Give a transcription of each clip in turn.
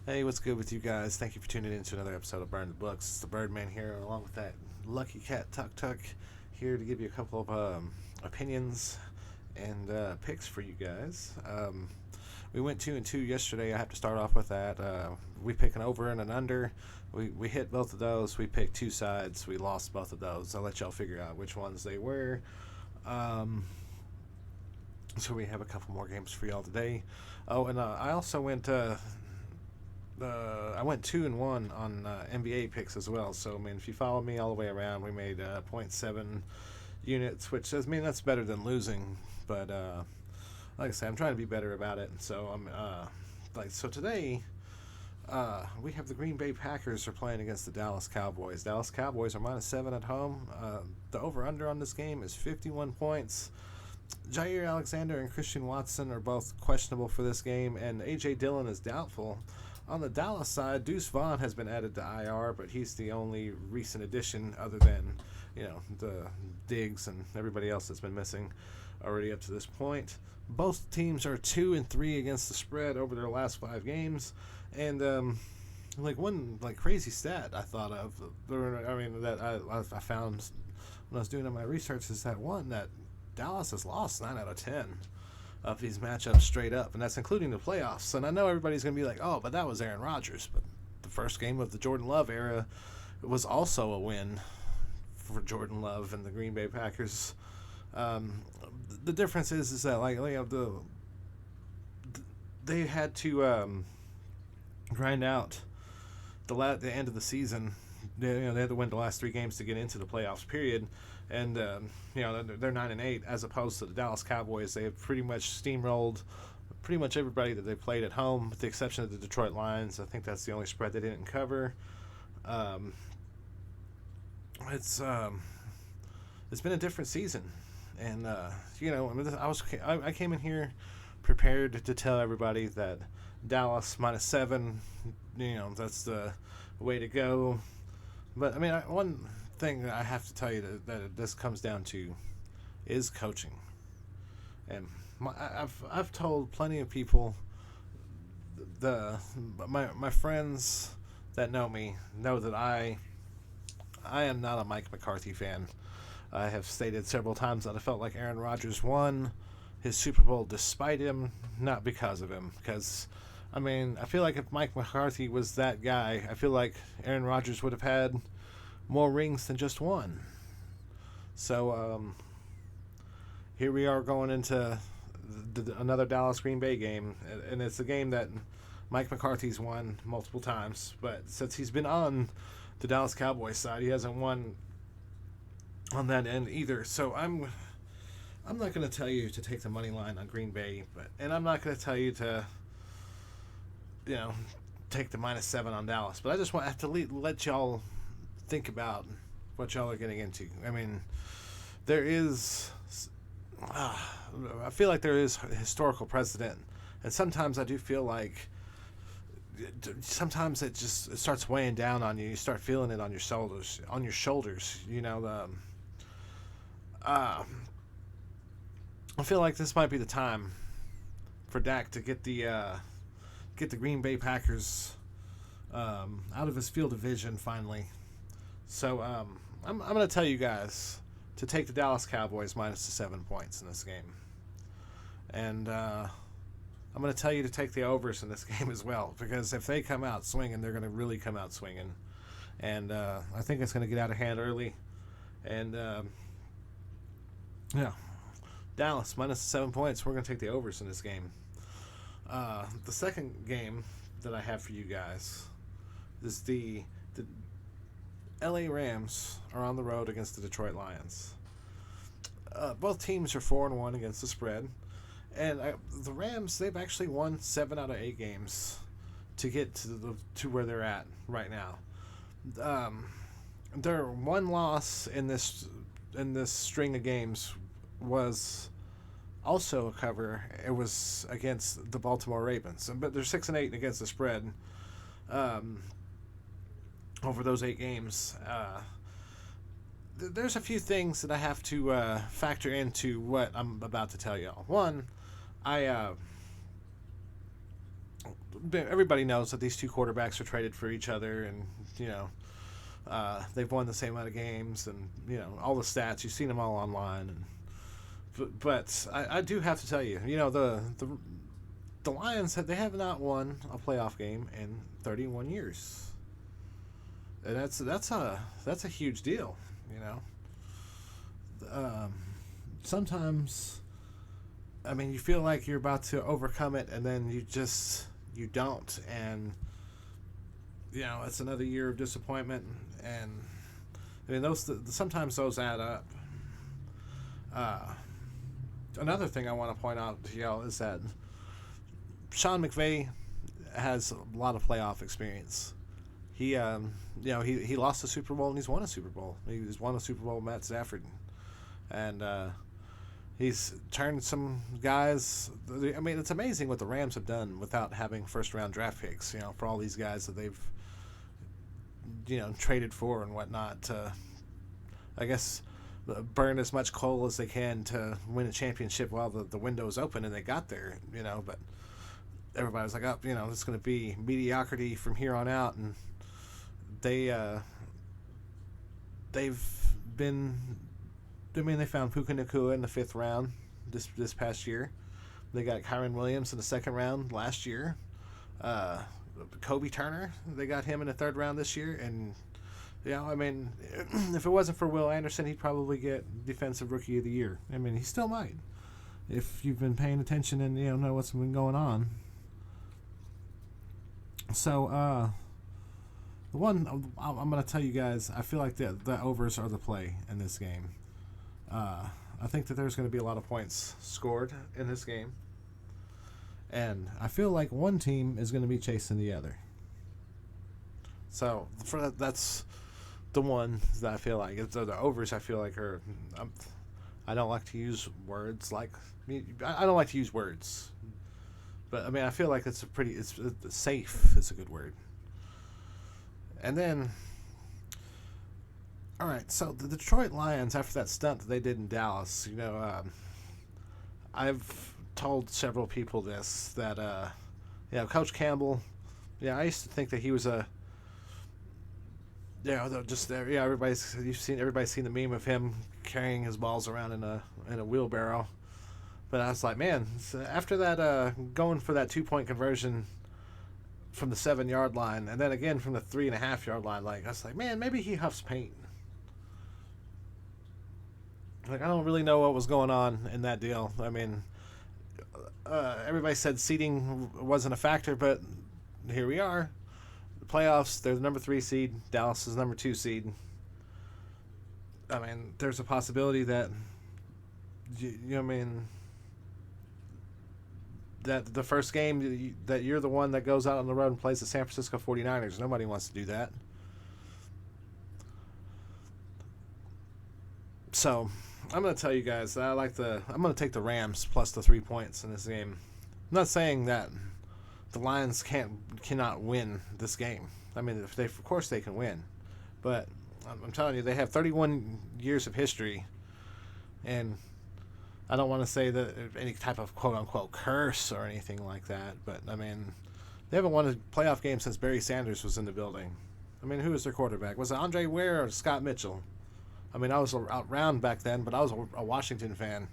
Hey, what's good with you guys? Thank you for tuning in to another episode of Burn the Books. It's the Birdman here, along with that lucky cat Tuck Tuck, here to give you a couple of opinions and picks for you guys. We went 2-2 yesterday. I have to start off with that. We picked an over and an under. We hit both of those. We picked two sides. We lost both of those. I'll let y'all figure out which ones they were. So we have a couple more games for y'all today. Oh, and I also went. I went 2-1 on NBA picks as well. So I mean, if you follow me all the way around, we made zero point 0.7 units, which does mean that's better than losing. But like I said, I'm trying to be better about it. So I'm so today. We have the Green Bay Packers are playing against the Dallas Cowboys. Dallas Cowboys are -7 at home. The over/under on this game is 51 points. Jair Alexander and Christian Watson are both questionable for this game, and A.J. Dillon is doubtful. On the Dallas side, Deuce Vaughn has been added to IR, but he's the only recent addition other than, the Diggs and everybody else that's been missing already up to this point. Both teams are 2-3 against the spread over their last 5 games, and one crazy stat I thought of, that I found when I was doing my research is that Dallas has lost 9 out of 10 of these matchups straight up, and that's including the playoffs. And I know everybody's going to be like, oh, but that was Aaron Rodgers. But the first game of the Jordan Love era was also a win for Jordan Love and the Green Bay Packers. The difference is that they had to grind out the end of the season. They had to win the last 3 games to get into the playoffs. Period. And they're 9-8 as opposed to the Dallas Cowboys. They have pretty much steamrolled pretty much everybody that they played at home, with the exception of the Detroit Lions. I think that's the only spread they didn't cover. It's been a different season, and I came in here prepared to tell everybody that Dallas -7, that's the way to go. But I mean, one thing that I have to tell you that this comes down to is coaching. And I've told plenty of people, my friends that know me know that I am not a Mike McCarthy fan. I have stated several times that I felt like Aaron Rodgers won his Super Bowl despite him, not because of him. Because I feel like if Mike McCarthy was that guy, I feel like Aaron Rodgers would have had more rings than just one. So here we are going into another Dallas Green Bay game, and it's a game that Mike McCarthy's won multiple times, but since he's been on the Dallas Cowboys side, he hasn't won on that end either. So I'm not going to tell you to take the money line on Green Bay, and I'm not going to tell you to take the -7 on Dallas, but I just have to let y'all think about what y'all are getting into. I mean, there is I feel like there is historical precedent, and sometimes I do feel like sometimes it starts weighing down on you. You start feeling it on your shoulders. I feel like this might be the time for Dak to get the Green Bay Packers out of his field of vision finally. So I'm going to tell you guys to take the Dallas Cowboys -7 points in this game. And I'm going to tell you to take the overs in this game as well, because if they come out swinging, they're going to really come out swinging. And I think it's going to get out of hand early. And, Dallas -7 points. We're going to take the overs in this game. The second game that I have for you guys is the LA Rams are on the road against the Detroit Lions. Both teams are 4-1 against the spread, and the Rams, they've actually won 7 out of 8 games to get to where they're at right now. Their one loss in this string of games was also a cover. It was against the Baltimore Ravens, but they're 6-8 against the spread. Over those 8 games, there's a few things that I have to factor into what I'm about to tell y'all. One, everybody knows that these two quarterbacks are traded for each other, and you know they've won the same amount of games, and you know all the stats. You've seen them all online, and but I do have to tell you, you know the Lions they have not won a playoff game in 31 years, and that's a huge deal, you know. Sometimes, I mean, you feel like you're about to overcome it, and then you don't, and you know it's another year of disappointment, and I mean sometimes those add up. Another thing I want to point out to y'all is that Sean McVay has a lot of playoff experience. He lost a Super Bowl and he's won a Super Bowl. He's won a Super Bowl with Matt Stafford, and he's turned some guys. I mean, it's amazing what the Rams have done without having first round draft picks. You know, for all these guys that they've traded for and whatnot to, I guess, burn as much coal as they can to win a championship while the window's open, and they got there. You know, but everybody's like, oh, you know, it's going to be mediocrity from here on out, and they've been. I mean, they found Puka Nacua in the 5th round this past year. They got Kyron Williams in the 2nd round last year. Kobe Turner, they got him in the 3rd round this year, and I mean, if it wasn't for Will Anderson, he'd probably get Defensive Rookie of the Year. I mean, he still might, if you've been paying attention and know what's been going on. So, the one I'm going to tell you guys, I feel like the overs are the play in this game. I think that there's going to be a lot of points scored in this game, and I feel like one team is going to be chasing the other. So that's the one that I feel like the overs. I feel like are. I don't like to use words like. I don't like to use words, but I mean I feel like it's safe is a good word. And then. All right, so the Detroit Lions, after that stunt that they did in Dallas, I've told several people this, that, Coach Campbell, I used to think that he was everybody's seen the meme of him carrying his balls around in a wheelbarrow, but I was like, man, after that, going for that 2-point conversion from the 7-yard line, and then again from the 3.5-yard line, like I was like, man, maybe he huffs paint. Like, I don't really know what was going on in that deal. I mean, everybody said seeding wasn't a factor, but here we are. The playoffs, they're the number 3 seed. Dallas is number 2 seed. I mean, there's a possibility that, that the first game that you're the one that goes out on the road and plays the San Francisco 49ers. Nobody wants to do that. So I'm going to tell you guys that I'm going to take the Rams plus the 3 points in this game. I'm not saying that the Lions cannot win this game. I mean, of course they can win, but I'm telling you, they have 31 years of history, and I don't want to say that any type of quote unquote curse or anything like that, but I mean, they haven't won a playoff game since Barry Sanders was in the building. I mean, who was their quarterback? Was it Andre Ware or Scott Mitchell? I mean, I was around back then, but I was a Washington fan,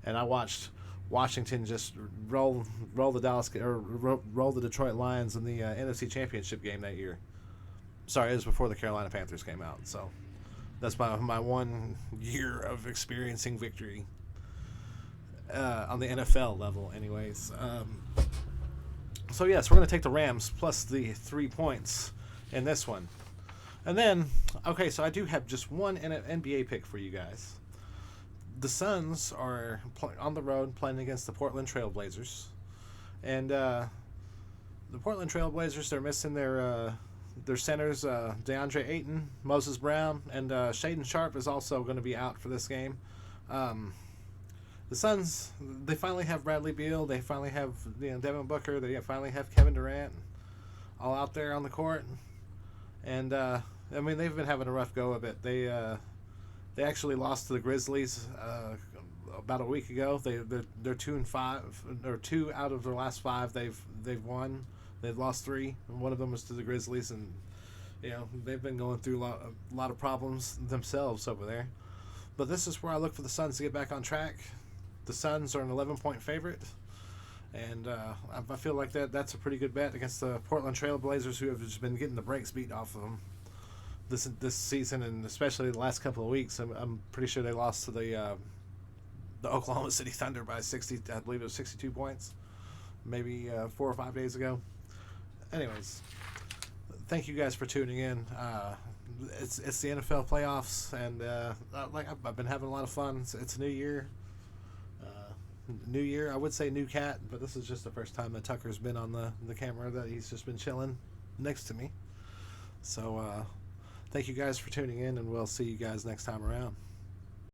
and I watched Washington just roll the Detroit Lions in the NFC Championship game that year. Sorry, it was before the Carolina Panthers came out, so that's my 1 year of experiencing victory on the NFL level, anyways. So yes, we're going to take the Rams plus the 3 points in this one. And then, okay, so I do have just one NBA pick for you guys. The Suns are on the road playing against the Portland Trail Blazers. And the Portland Trail Blazers, they're missing their centers, DeAndre Ayton, Moses Brown, and Shaedon Sharpe is also going to be out for this game. The Suns, they finally have Bradley Beal. They finally have Devin Booker. They finally have Kevin Durant all out there on the court. And, I mean, they've been having a rough go of it. They actually lost to the Grizzlies about a week ago. They're 2-5, or 2 out of their last 5 they've won. They've lost 3, and one of them was to the Grizzlies, and they've been going through a lot of problems themselves over there. But this is where I look for the Suns to get back on track. The Suns are an 11-point favorite, and I feel like that's a pretty good bet against the Portland Trail Blazers, who have just been getting the brakes beat off of them this season, and especially the last couple of weeks. I'm pretty sure they lost to the Oklahoma City Thunder by 60. I believe it was 62 points, maybe 4 or 5 days ago. Anyways, thank you guys for tuning in. It's the NFL playoffs, and I've been having a lot of fun. It's a new year. New year, I would say new cat, but this is just the first time that Tucker's been on the camera, that he's just been chilling next to me. So thank you guys for tuning in, and we'll see you guys next time around.